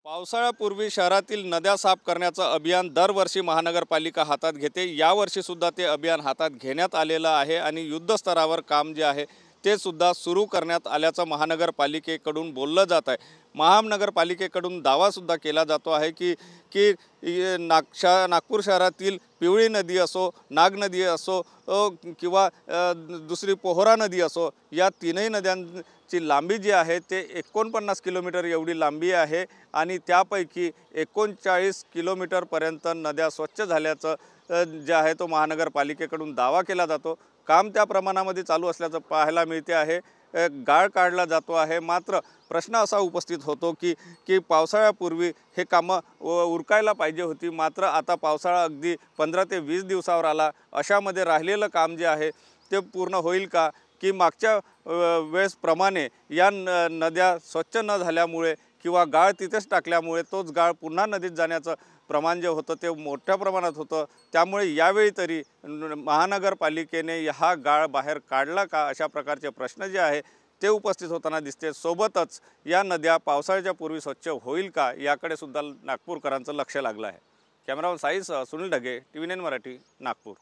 पावसाळ्यापूर्वी शहरातील नद्या साफ करण्याचं अभियान दरवर्षी महानगरपालिका हातात घेते। यावर्षी सुद्धा ते अभियान हातात घेण्यात आलेलं आहे आणि युद्धस्तरावर काम जे आहे ते सुद्धा सुरू करण्यात आल्याचं महानगरपालिकेकडून बोललं जात आहे। महानगरपालिकेकडून दावासुद्धा केला जातो आहे की की नागपूर शहरातील पिवळी नदी असो, नाग नदी असो किंवा दुसरी पोहरा नदी असो, या तीनही नद्यांची लांबी जी आहे ते 49 किलोमीटर एवढी लांबी आहे आणि त्यापैकी 39 किलोमीटरपर्यंत नद्या स्वच्छ झाल्याचं जे आहे तो महानगरपालिकेकडून दावा केला जातो। काम त्या प्रमाणामध्ये चालू असल्याचं पाहायला मिळते आहे। गाळ काढला जातो आहे। मात्र प्रश्न असा उपस्थित होतो की पावसाळ्यापूर्वी हे कामं उरकायला पाहिजे होती, मात्र आता पावसाळा अगदी 15 ते 20 दिवसावर आला। अशामध्ये राहिलेलं काम जे आहे ते पूर्ण होईल का, की मागच्या वेळेसप्रमाणे या नद्या स्वच्छ न झाल्यामुळे किंवा गाळ तिथेच टाकल्यामुळे तोच गाळ पुन्हा नदीत जाण्याचं प्रमाण जे होतं ते मोठ्या प्रमाणात होतं। त्यामुळे यावेळी तरी महानगरपालिकेने हा गाळ बाहेर काढला का, अशा प्रकारचे प्रश्न जे आहे ते उपस्थित होताना दिसते। सोबतच या नद्या पावसाळ्याच्या पूर्वी स्वच्छ होईल का याकडे सुद्धा नागपूरकरांचं लक्ष लागलं आहे। कॅमेरामन साईसह सुनील ढगे, TV9 मराठी, नागपूर।